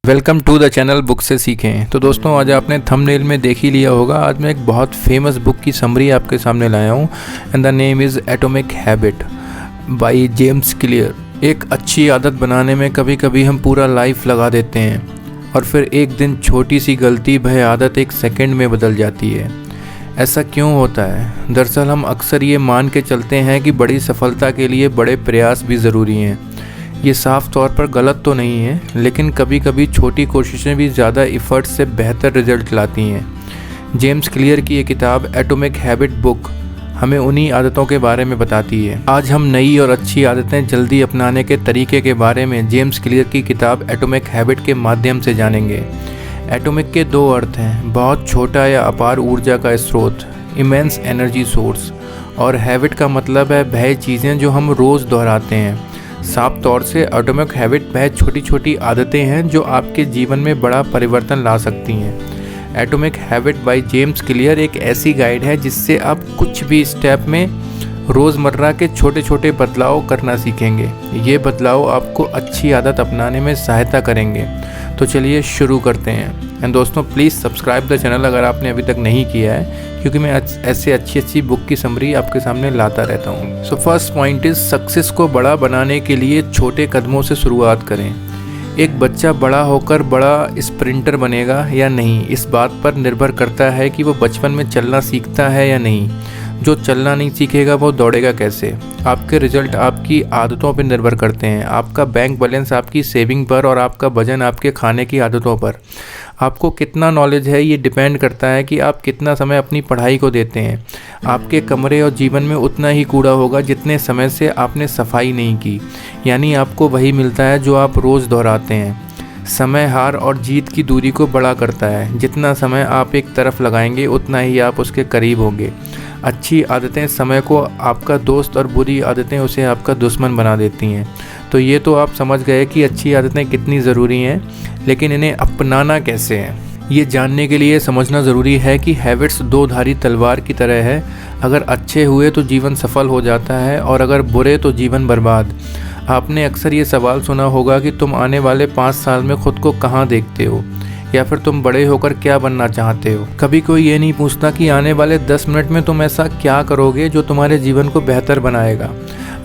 Welcome to the channel book से सीखें। तो दोस्तों, आज आपने थंबनेल में देख ही लिया होगा, आज मैं एक बहुत फेमस बुक की समरी आपके सामने लाया हूँ and the name is atomic habit by James clear. एक अच्छी आदत बनाने में कभी कभी हम पूरा लाइफ लगा देते हैं और फिर एक दिन छोटी सी गलती भय आदत एक सेकंड में बदल जाती है। ऐसा क्यों होता है? दरअसल हम अक्सर ये मान के चलते हैं कि बड़ी सफलता के लिए बड़े प्रयास भी ज़रूरी हैं। ये साफ तौर पर गलत तो नहीं है, लेकिन कभी कभी छोटी कोशिशें भी ज़्यादा एफर्ट से बेहतर रिजल्ट लाती हैं। जेम्स क्लियर की ये किताब एटॉमिक हैबिट बुक हमें उन्हीं आदतों के बारे में बताती है। आज हम नई और अच्छी आदतें जल्दी अपनाने के तरीके के बारे में जेम्स क्लियर की किताब एटॉमिक हैबिट के माध्यम से जानेंगे। एटॉमिक के दो अर्थ हैं, बहुत छोटा या अपार ऊर्जा का स्रोत, इमेंस एनर्जी सोर्स, और हैबिट का मतलब है वह चीज़ें जो हम रोज़ दोहराते हैं। साफ तौर से एटॉमिक हैबिट वह छोटी छोटी आदतें हैं जो आपके जीवन में बड़ा परिवर्तन ला सकती हैं। Atomic habit by James clear एक ऐसी गाइड है जिससे आप कुछ भी स्टेप में रोज़मर्रा के छोटे छोटे बदलाव करना सीखेंगे। ये बदलाव आपको अच्छी आदत अपनाने में सहायता करेंगे। तो चलिए शुरू करते हैं। एंड दोस्तों, प्लीज़ सब्सक्राइब द चैनल अगर आपने अभी तक नहीं किया है, क्योंकि मैं ऐसे अच्छी बुक की समरी आपके सामने लाता रहता हूँ। So first point is, success को बड़ा बनाने के लिए छोटे कदमों से शुरुआत करें। एक बच्चा बड़ा होकर बड़ा स्प्रिंटर बनेगा या नहीं, इस बात पर निर्भर करता है कि वो बचपन में चलना सीखता है या नहीं। जो चलना नहीं सीखेगा वो दौड़ेगा कैसे? आपके रिजल्ट आपकी आदतों पर निर्भर करते हैं। आपका बैंक बैलेंस आपकी सेविंग पर और आपका वजन आपके खाने की आदतों पर। आपको कितना नॉलेज है ये डिपेंड करता है कि आप कितना समय अपनी पढ़ाई को देते हैं। आपके कमरे और जीवन में उतना ही कूड़ा होगा जितने समय से आपने सफाई नहीं की, यानी आपको वही मिलता है जो आप रोज़ दोहराते हैं। समय हार और जीत की दूरी को बड़ा करता है। जितना समय आप एक तरफ लगाएंगे उतना ही आप उसके करीब होंगे। अच्छी आदतें समय को आपका दोस्त और बुरी आदतें उसे आपका दुश्मन बना देती हैं। तो ये तो आप समझ गए कि अच्छी आदतें कितनी ज़रूरी हैं, लेकिन इन्हें अपनाना कैसे है ये जानने के लिए समझना ज़रूरी है कि हैबिट्स दो धारी तलवार की तरह है। अगर अच्छे हुए तो जीवन सफल हो जाता है और अगर बुरे तो जीवन बर्बाद। आपने अक्सर ये सवाल सुना होगा कि तुम आने वाले 5 साल में खुद को कहाँ देखते हो, या फिर तुम बड़े होकर क्या बनना चाहते हो। कभी कोई ये नहीं पूछता कि आने वाले 10 मिनट में तुम ऐसा क्या करोगे जो तुम्हारे जीवन को बेहतर बनाएगा।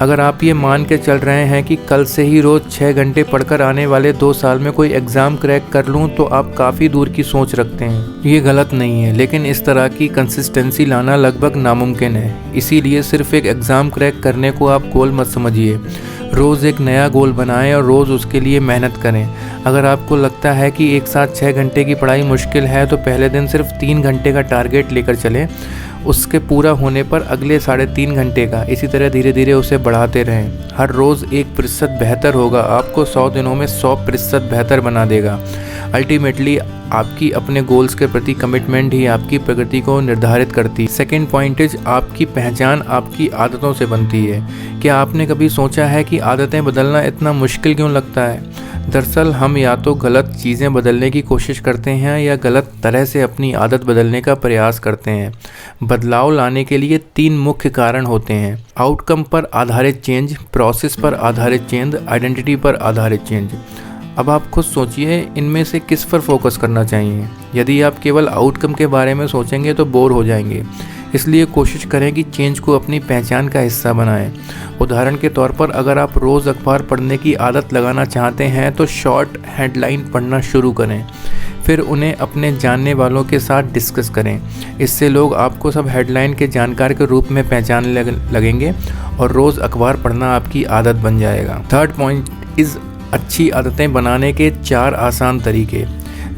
अगर आप ये मान के चल रहे हैं कि कल से ही रोज़ 6 घंटे पढ़कर आने वाले 2 साल में कोई एग्ज़ाम क्रैक कर लूँ, तो आप काफ़ी दूर की सोच रखते हैं। ये गलत नहीं है, लेकिन इस तरह की कंसिस्टेंसी लाना लगभग नामुमकिन है। इसीलिए सिर्फ एक एग्ज़ाम क्रैक करने को आप गोल मत समझिए। रोज़ एक नया गोल बनाएं और रोज़ उसके लिए मेहनत करें। अगर आपको लगता है कि एक साथ 6 घंटे की पढ़ाई मुश्किल है, तो पहले दिन सिर्फ 3 घंटे का टारगेट लेकर चलें। उसके पूरा होने पर अगले 3.5 घंटे का, इसी तरह धीरे धीरे उसे बढ़ाते रहें। हर रोज़ 1% बेहतर होगा आपको 100 दिनों में 100% बेहतर बना देगा। अल्टीमेटली आपकी अपने गोल्स के प्रति कमिटमेंट ही आपकी प्रगति को निर्धारित करती है। सेकेंड पॉइंट इज, आपकी पहचान आपकी आदतों से बनती है। क्या आपने कभी सोचा है कि आदतें बदलना इतना मुश्किल क्यों लगता है? दरअसल हम या तो गलत चीज़ें बदलने की कोशिश करते हैं या गलत तरह से अपनी आदत बदलने का प्रयास करते हैं। बदलाव लाने के लिए 3 मुख्य कारण होते हैं: आउटकम पर आधारित चेंज, प्रोसेस पर आधारित चेंज, आइडेंटिटी पर आधारित चेंज। अब आप खुद सोचिए, इनमें से किस पर फोकस करना चाहिए। यदि आप केवल आउटकम के बारे में सोचेंगे तो बोर हो जाएंगे। इसलिए कोशिश करें कि चेंज को अपनी पहचान का हिस्सा बनाएं। उदाहरण के तौर पर, अगर आप रोज़ अखबार पढ़ने की आदत लगाना चाहते हैं तो शॉर्ट हेडलाइन पढ़ना शुरू करें, फिर उन्हें अपने जानने वालों के साथ डिस्कस करें। इससे लोग आपको सब हेडलाइन के जानकार के रूप में पहचानने लगेंगे और रोज़ अखबार पढ़ना आपकी आदत बन जाएगा। थर्ड पॉइंट इज़, अच्छी आदतें बनाने के 4 आसान तरीके।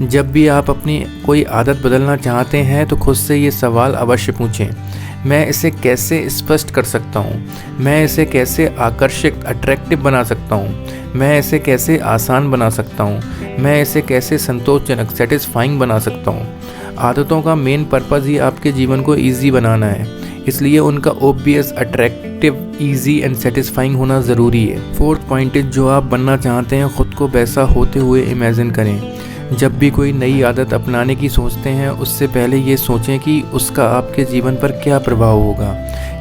जब भी आप अपनी कोई आदत बदलना चाहते हैं तो खुद से ये सवाल अवश्य पूछें: मैं इसे कैसे स्पष्ट कर सकता हूँ? मैं इसे कैसे आकर्षक अट्रैक्टिव बना सकता हूँ? मैं इसे कैसे आसान बना सकता हूँ? मैं इसे कैसे संतोषजनक सेटिस्फाइंग बना सकता हूँ? आदतों का मेन पर्पज़ ही आपके जीवन को ईजी बनाना है, इसलिए उनका obvious, attractive, easy and satisfying होना ज़रूरी है। फोर्थ पॉइंट इज, जो आप बनना चाहते हैं खुद को वैसा होते हुए इमेजिन करें। जब भी कोई नई आदत अपनाने की सोचते हैं, उससे पहले ये सोचें कि उसका आपके जीवन पर क्या प्रभाव होगा।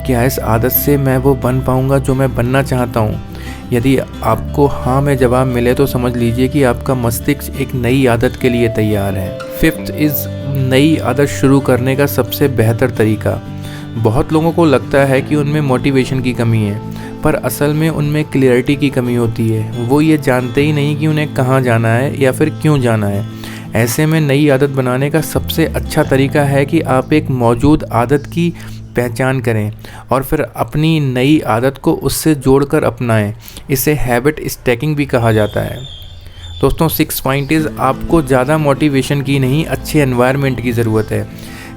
क्या इस आदत से मैं वो बन पाऊँगा जो मैं बनना चाहता हूँ? यदि आपको हाँ में जवाब मिले तो समझ लीजिए कि आपका मस्तिष्क एक नई आदत के लिए तैयार है। फिफ्थ इज़ नई आदत शुरू करने का सबसे बेहतर तरीका। बहुत लोगों को लगता है कि उनमें मोटिवेशन की कमी है, पर असल में उनमें क्लियरिटी की कमी होती है। वो ये जानते ही नहीं कि उन्हें कहाँ जाना है या फिर क्यों जाना है। ऐसे में नई आदत बनाने का सबसे अच्छा तरीका है कि आप एक मौजूद आदत की पहचान करें और फिर अपनी नई आदत को उससे जोड़कर अपनाएं। इसे हैबिट स्टैकिंग भी कहा जाता है। दोस्तों, 6 पॉइंट इज़ आपको ज़्यादा मोटिवेशन की नहीं, अच्छे एनवायरनमेंट की ज़रूरत है।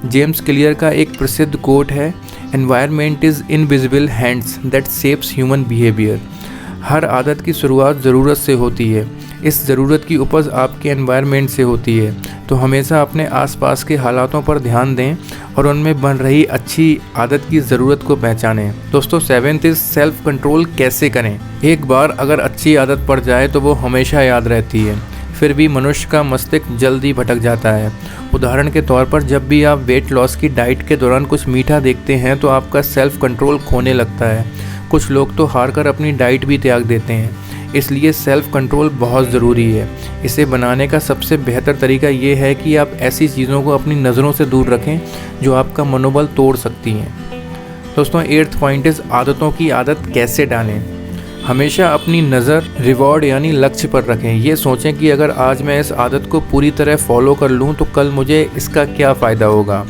जेम्स क्लियर का एक प्रसिद्ध कोट है, environment is invisible hands that shapes human behaviour. हर आदत की शुरुआत ज़रूरत से होती है। इस ज़रूरत की उपज आपके एनवायरनमेंट से होती है। तो हमेशा अपने आसपास के हालातों पर ध्यान दें और उनमें बन रही अच्छी आदत की ज़रूरत को पहचानें। दोस्तों, 7th इज़ सेल्फ कंट्रोल कैसे करें। एक बार अगर अच्छी आदत पड़ जाए तो वो हमेशा याद रहती है, फिर भी मनुष्य का मस्तिष्क जल्दी भटक जाता है। उदाहरण के तौर पर जब भी आप वेट लॉस की डाइट के दौरान कुछ मीठा देखते हैं तो आपका सेल्फ कंट्रोल खोने लगता है। कुछ लोग तो हार कर अपनी डाइट भी त्याग देते हैं। इसलिए सेल्फ कंट्रोल बहुत ज़रूरी है। इसे बनाने का सबसे बेहतर तरीका ये है कि आप ऐसी चीज़ों को अपनी नज़रों से दूर रखें जो आपका मनोबल तोड़ सकती हैं। दोस्तों, 8th पॉइंट इज़ आदतों की आदत कैसे डालें। हमेशा अपनी नज़र रिवॉर्ड यानी लक्ष्य पर रखें। ये सोचें कि अगर आज मैं इस आदत को पूरी तरह फॉलो कर लूँ तो कल मुझे इसका क्या फ़ायदा होगा।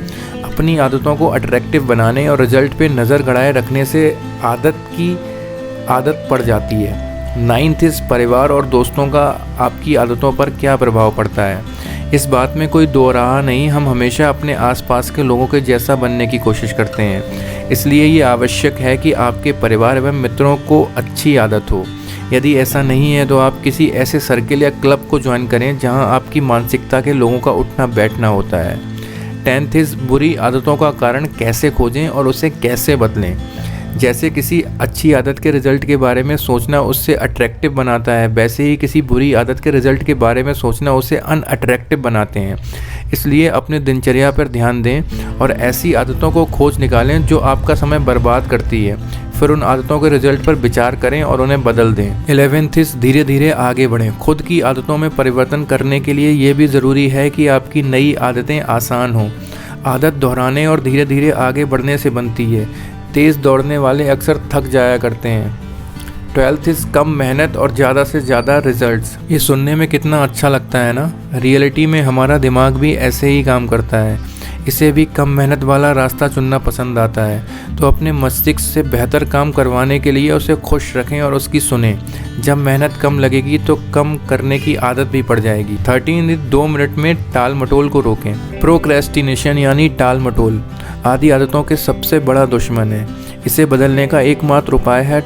अपनी आदतों को अट्रैक्टिव बनाने और रिजल्ट पे नज़र गड़ाए रखने से आदत पड़ जाती है। 9th इस परिवार और दोस्तों का आपकी आदतों पर क्या प्रभाव पड़ता है। इस बात में कोई दो राह नहीं, हम हमेशा अपने आसपास के लोगों के जैसा बनने की कोशिश करते हैं। इसलिए ये आवश्यक है कि आपके परिवार एवं मित्रों को अच्छी आदत हो। यदि ऐसा नहीं है तो आप किसी ऐसे सर्किल या क्लब को ज्वाइन करें जहां आपकी मानसिकता के लोगों का उठना बैठना होता है। 10th इस बुरी आदतों का कारण कैसे खोजें और उसे कैसे बदलें। जैसे किसी अच्छी आदत के रिज़ल्ट के बारे में सोचना उससे अट्रैक्टिव बनाता है, वैसे ही किसी बुरी आदत के रिज़ल्ट के बारे में सोचना उसे अनअट्रैक्टिव बनाते हैं। इसलिए अपने दिनचर्या पर ध्यान दें और ऐसी आदतों को खोज निकालें जो आपका समय बर्बाद करती है। फिर उन आदतों के रिज़ल्ट पर विचार करें और उन्हें बदल दें। 11th इस धीरे धीरे आगे बढ़ें। खुद की आदतों में परिवर्तन करने के लिए ये भी ज़रूरी है कि आपकी नई आदतें आसान हों। आदत दोहराने और धीरे धीरे आगे बढ़ने से बनती है। तेज़ दौड़ने वाले अक्सर थक जाया करते हैं। 12th इज़ कम मेहनत और ज़्यादा से ज़्यादा रिजल्ट्स। ये सुनने में कितना अच्छा लगता है ना। रियलिटी में हमारा दिमाग भी ऐसे ही काम करता है। इसे भी कम मेहनत वाला रास्ता चुनना पसंद आता है। तो अपने मस्तिष्क से बेहतर काम करवाने के लिए उसे खुश रखें और उसकी सुनें। जब मेहनत कम लगेगी तो कम करने की आदत भी पड़ जाएगी। 13 2 मिनट में टाल मटोल को रोकें। प्रोक्रेस्टिनेशन यानी टाल मटोल आदि आदतों के सबसे बड़ा दुश्मन है। इसे बदलने का एकमात्र उपाय है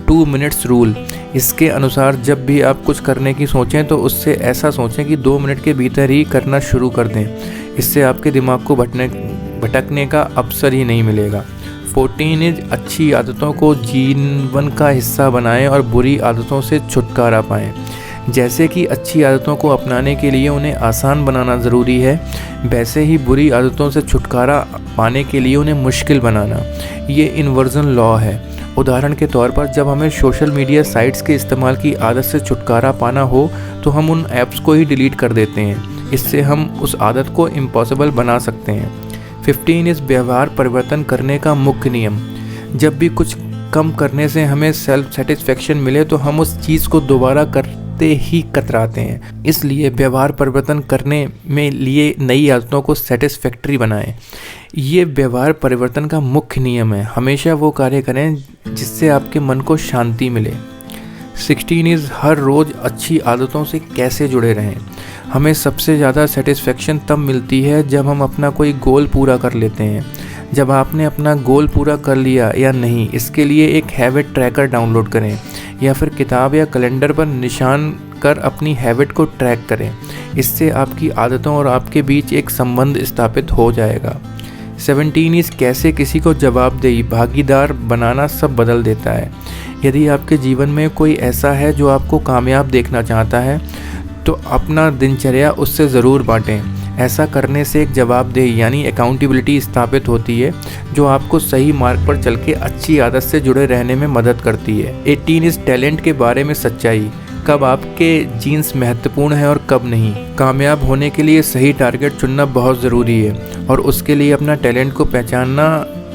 2 मिनट्स रूल। इसके अनुसार जब भी आप कुछ करने की सोचें तो उससे ऐसा सोचें कि 2 मिनट के भीतर ही करना शुरू कर दें। इससे आपके दिमाग को भटकने का अवसर ही नहीं मिलेगा। 14 इज अच्छी आदतों को जीवन का हिस्सा बनाएं और बुरी आदतों से छुटकारा पाएं। जैसे कि अच्छी आदतों को अपनाने के लिए उन्हें आसान बनाना ज़रूरी है, वैसे ही बुरी आदतों से छुटकारा पाने के लिए उन्हें मुश्किल बनाना। ये इन्वर्जन लॉ है। उदाहरण के तौर पर जब हमें सोशल मीडिया साइट्स के इस्तेमाल की आदत से छुटकारा पाना हो तो हम उन ऐप्स को ही डिलीट कर देते हैं। इससे हम उस आदत को इम्पॉसिबल बना सकते हैं। 15 इस व्यवहार परिवर्तन करने का मुख्य नियम। जब भी कुछ कम करने से हमें सेल्फ सेटिस्फेक्शन मिले तो हम उस चीज़ को दोबारा करते ही कतराते हैं। इसलिए व्यवहार परिवर्तन करने में लिए नई आदतों को सेटिस्फैक्टरी बनाएं। ये व्यवहार परिवर्तन का मुख्य नियम है। हमेशा वो कार्य करें जिससे आपके मन को शांति मिले। 16 इज़ हर रोज़ अच्छी आदतों से कैसे जुड़े रहें। हमें सबसे ज़्यादा सेटिस्फेक्शन तब मिलती है जब हम अपना कोई गोल पूरा कर लेते हैं। जब आपने अपना गोल पूरा कर लिया या नहीं, इसके लिए एक हैबिट ट्रैकर डाउनलोड करें या फिर किताब या कैलेंडर पर निशान कर अपनी हैबिट को ट्रैक करें। इससे आपकी आदतों और आपके बीच एक संबंध स्थापित हो जाएगा। 17 इस कैसे किसी को जवाबदेही भागीदार बनाना सब बदल देता है। यदि आपके जीवन में कोई ऐसा है जो आपको कामयाब देखना चाहता है तो अपना दिनचर्या उससे ज़रूर बांटें। ऐसा करने से एक जवाबदेही यानी अकाउंटेबिलिटी स्थापित होती है, जो आपको सही मार्ग पर चल के अच्छी आदत से जुड़े रहने में मदद करती है। 18 इस टैलेंट के बारे में सच्चाई, कब आपके जीन्स महत्वपूर्ण है और कब नहीं। कामयाब होने के लिए सही टारगेट चुनना बहुत ज़रूरी है और उसके लिए अपना टैलेंट को पहचानना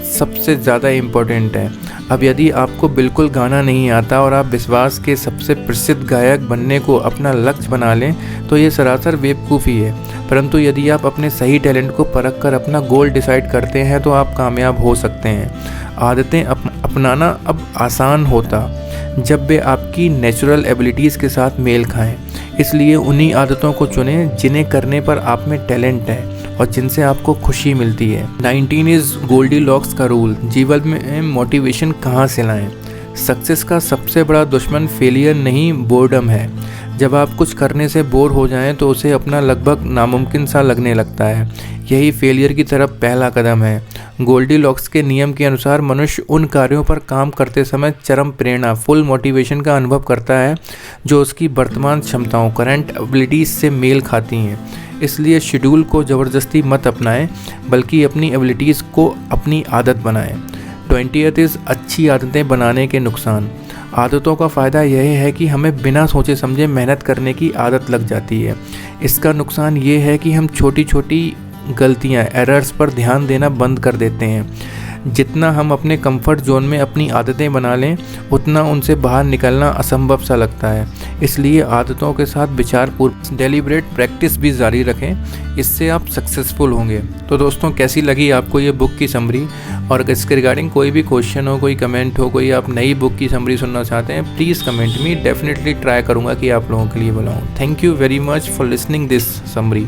सबसे ज़्यादा इम्पोर्टेंट है। अब यदि आपको बिल्कुल गाना नहीं आता और आप विश्वास के सबसे प्रसिद्ध गायक बनने को अपना लक्ष्य बना लें तो ये सरासर बेवकूफ़ी है। परंतु यदि आप अपने सही टैलेंट को परख कर अपना गोल डिसाइड करते हैं तो आप कामयाब हो सकते हैं। आदतें अपनाना अब आसान होता जब वे आपकी नेचुरल एबिलिटीज़ के साथ मेल खाएं। इसलिए उन्हीं आदतों को चुनें जिन्हें करने पर आप में टैलेंट है और जिनसे आपको खुशी मिलती है। 19 इज़ गोल्डीलॉक्स का रूल। जीवन में मोटिवेशन कहाँ से लाएं? सक्सेस का सबसे बड़ा दुश्मन फेलियर नहीं, बोर्डम है। जब आप कुछ करने से बोर हो जाएं तो उसे अपना लगभग नामुमकिन सा लगने लगता है। यही फेलियर की तरफ पहला कदम है। गोल्डीलॉक्स के नियम के अनुसार मनुष्य उन कार्यों पर काम करते समय चरम प्रेरणा, फुल मोटिवेशन का अनुभव करता है जो उसकी वर्तमान क्षमताओं, करंट एबिलिटीज से मेल खाती हैं। इसलिए शेड्यूल को ज़बरदस्ती मत अपनाएं, बल्कि अपनी एबिलिटीज़ को अपनी आदत बनाएं। 20th इज़ अच्छी आदतें बनाने के नुकसान। आदतों का फ़ायदा यह है कि हमें बिना सोचे समझे मेहनत करने की आदत लग जाती है। इसका नुकसान ये है कि हम छोटी छोटी गलतियाँ, एरर्स पर ध्यान देना बंद कर देते हैं। जितना हम अपने कंफर्ट जोन में अपनी आदतें बना लें उतना उनसे बाहर निकलना असंभव सा लगता है। इसलिए आदतों के साथ विचारपूर्वक डेलिब्रेट प्रैक्टिस भी जारी रखें, इससे आप सक्सेसफुल होंगे। तो दोस्तों, कैसी लगी आपको ये बुक की समरी? और अगर इसके रिगार्डिंग कोई भी क्वेश्चन हो, कोई कमेंट हो, कोई आप नई बुक की समरी सुनना चाहते हैं, please comment me. Definitely try करूँगा कि आप लोगों के लिए बनाऊँ। Thank you very much for listening this summary.